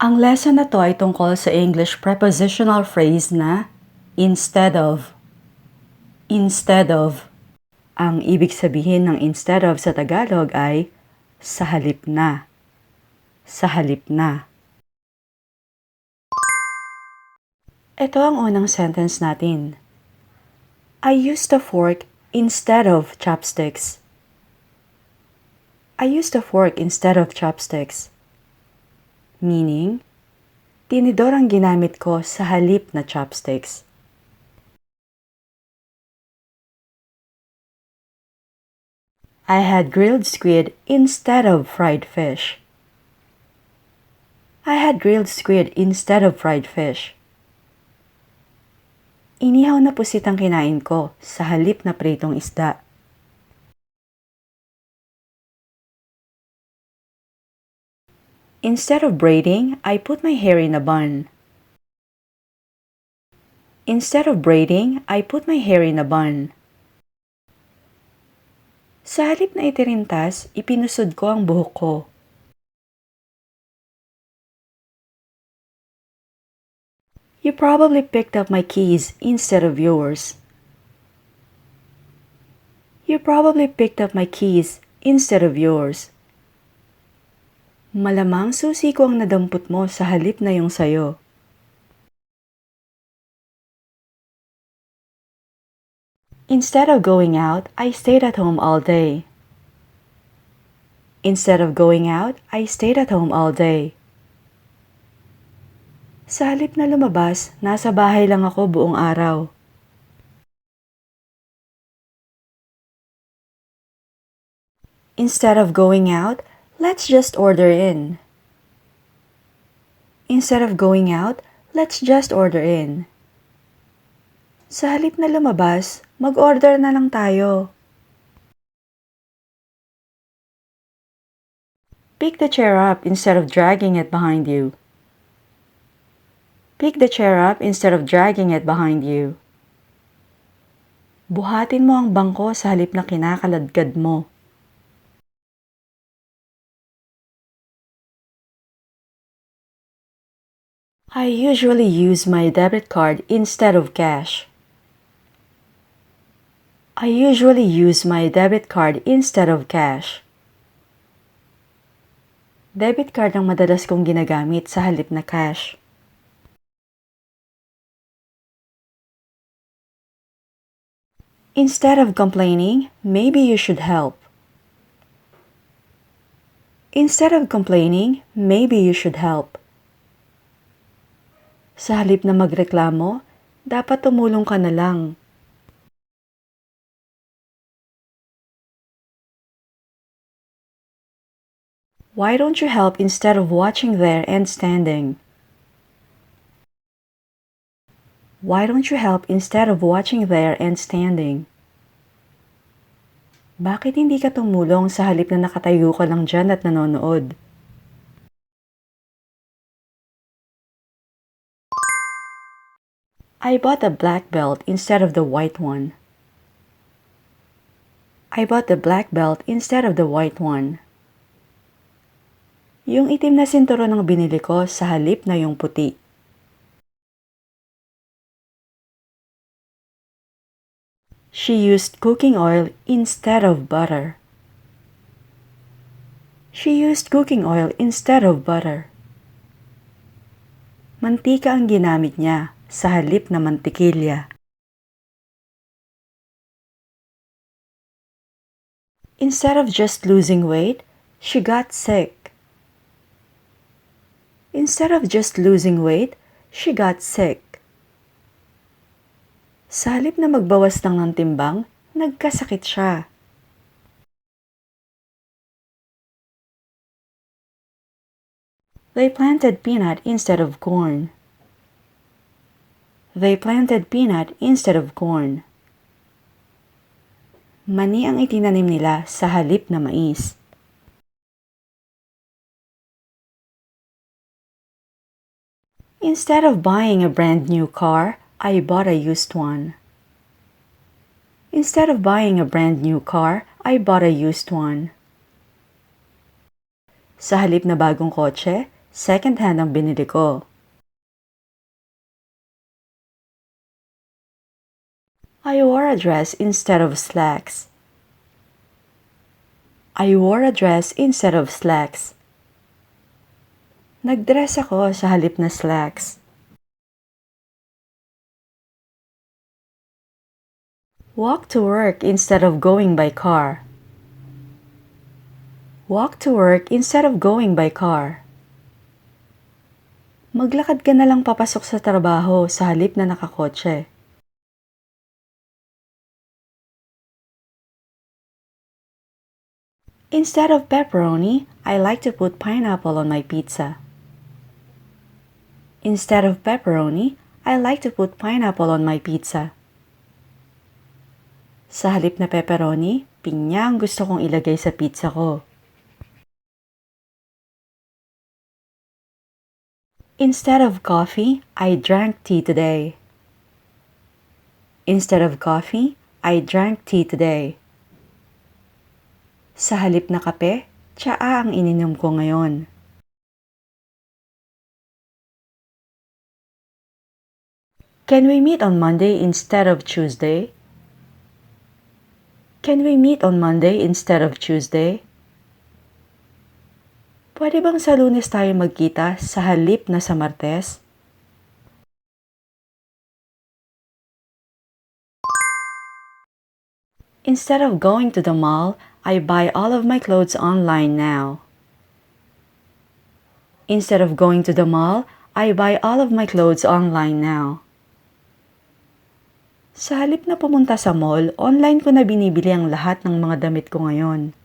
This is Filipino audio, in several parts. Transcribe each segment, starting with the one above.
Ang lesson na to ay tungkol sa English prepositional phrase na instead of. Instead of. Ang ibig sabihin ng instead of sa Tagalog ay sa halip na. Sa halip na. Ito ang unang sentence natin. I used a fork instead of chopsticks. I used a fork instead of chopsticks. Meaning, tinidor ang ginamit ko sa halip na chopsticks. I had grilled squid instead of fried fish. I had grilled squid instead of fried fish. Inihaw na pusit ang kinain ko sa halip na pritong isda. Instead of braiding, I put my hair in a bun. Instead of braiding, I put my hair in a bun. Sa halip na itirintas, ipinusod ko ang buhok ko. You probably picked up my keys instead of yours. You probably picked up my keys instead of yours. Malamang susi ko ang nadampot mo sa halip na yung sayo. Instead of going out, I stayed at home all day. Instead of going out, I stayed at home all day. Sa halip na lumabas, nasa bahay lang ako buong araw. Instead of going out, let's just order in. Instead of going out, let's just order in. Sa halip na lumabas, mag-order na lang tayo. Pick the chair up instead of dragging it behind you. Pick the chair up instead of dragging it behind you. Buhatin mo ang bangko sa halip na kinakaladkad mo. I usually use my debit card instead of cash. I usually use my debit card instead of cash. Debit card ang madalas kong ginagamit sa halip na cash. Instead of complaining, maybe you should help. Instead of complaining, maybe you should help. Sa halip na magreklamo, dapat tumulong ka na lang. Why don't you help instead of watching there and standing? Why don't you help instead of watching there and standing? Bakit hindi ka tumulong sa halip na nakatayo ka lang dyan at nanonood? I bought a black belt instead of the white one. I bought the black belt instead of the white one. Yung itim na sinturon ang binili ko sa halip na yung puti. She used cooking oil instead of butter. She used cooking oil instead of butter. Mantika ang ginamit niya sa halip na mantikilya. Instead of just losing weight, she got sick. Instead of just losing weight, she got sick. Sa halip na magbawas lang ng timbang, nagkasakit siya. They planted peanut instead of corn. They planted peanut instead of corn. Mani ang itinanim nila sa halip na mais. Instead of buying a brand new car, I bought a used one. Instead of buying a brand new car, I bought a used one. Sa halip na bagong kotse, Second hand ang binili ko. I wore a dress instead of slacks. I wore a dress instead of slacks. Nagdress ako sa halip na slacks. Walk to work instead of going by car. Walk to work instead of going by car. Maglakad ka na lang papasok sa trabaho sa halip na nakakotse. Instead of pepperoni, I like to put pineapple on my pizza. Instead of pepperoni, I like to put pineapple on my pizza. Sa halip na pepperoni, pinya ang gusto kong ilagay sa pizza ko. Instead of coffee, I drank tea today. Instead of coffee, I drank tea today. Sa halip na kape, tsaa ang ininom ko ngayon. Can we meet on Monday instead of Tuesday? Can we meet on Monday instead of Tuesday? Pwede bang sa Lunes tayo magkita sa halip na sa Martes? Instead of going to the mall, I buy all of my clothes online now. Instead of going to the mall, I buy all of my clothes online now. Sa halip na pumunta sa mall, online ko na binibili ang lahat ng mga damit ko ngayon.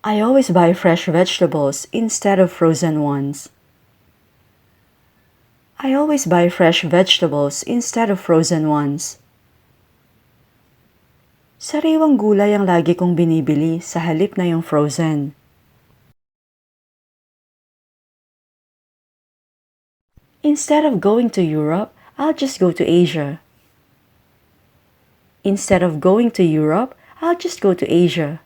I always buy fresh vegetables instead of frozen ones. I always buy fresh vegetables instead of frozen ones. Sariwang gulay ang lagi kong binibili sa halip na yung frozen. Instead of going to Europe, I'll just go to Asia. Instead of going to Europe, I'll just go to Asia.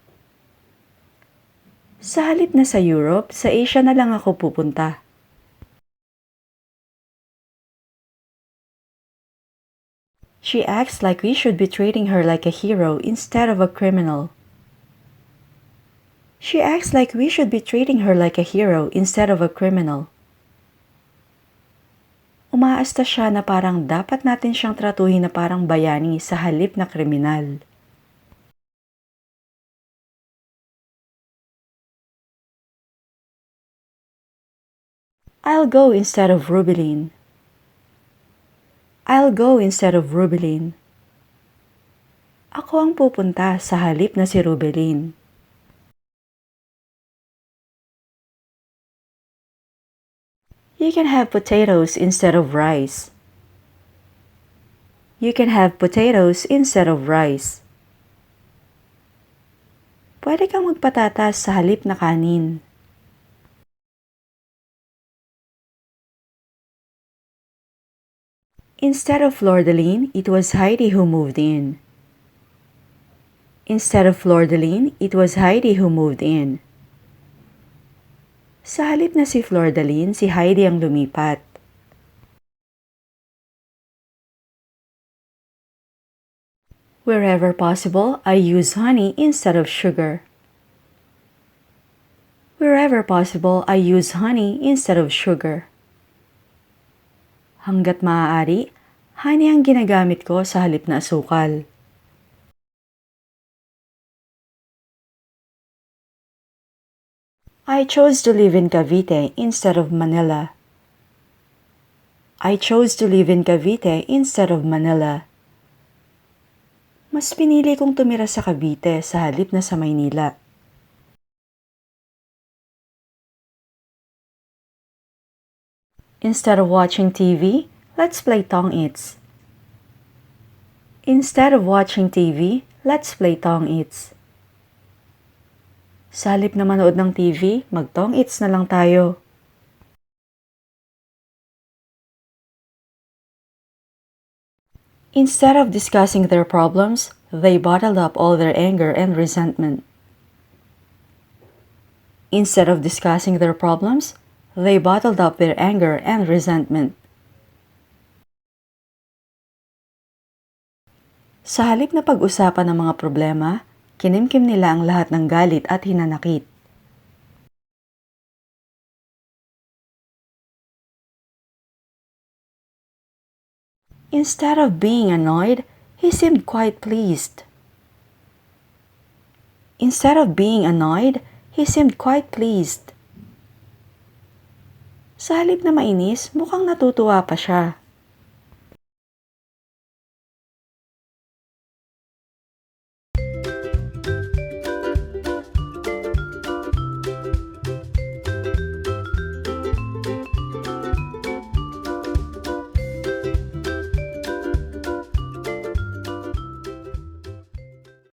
Sa halip na sa Europe, sa Asia na lang ako pupunta. She acts like we should be treating her like a hero instead of a criminal. She acts like we should be treating her like a hero instead of a criminal. Umaasta siya na parang dapat natin siyang tratuhin na parang bayani sa halip na kriminal. I'll go instead of Rubilin. I'll go instead of Rubilin. Ako ang pupunta sa halip na si Rubilin. You can have potatoes instead of rice. You can have potatoes instead of rice. Pwede kang magpatatas sa halip na kanin. Instead of Flordeline, it was Heidi who moved in. Instead of Flordeline, it was Heidi who moved in. Sa halip na si Flordeline, si Heidi ang lumipat. Wherever possible, I use honey instead of sugar. Wherever possible, I use honey instead of sugar. Hanggat maaari, honey ang ginagamit ko sa halip na asukal. I chose to live in Cavite instead of Manila. I chose to live in Cavite instead of Manila. Mas pinili kong tumira sa Cavite sa halip na sa Maynila. Instead of watching TV, let's play tong-its. Instead of watching TV, let's play tong-its. Sa halip na manood ng TV, mag-tong-its na lang tayo. Instead of discussing their problems, they bottled up all their anger and resentment. Instead of discussing their problems, they bottled up their anger and resentment. Sa halip na pag-usapan ng mga problema, kinimkim nila ang lahat ng galit at hinanakit. Instead of being annoyed, he seemed quite pleased. Instead of being annoyed, he seemed quite pleased. Sa halip na mainis, mukhang natutuwa pa siya.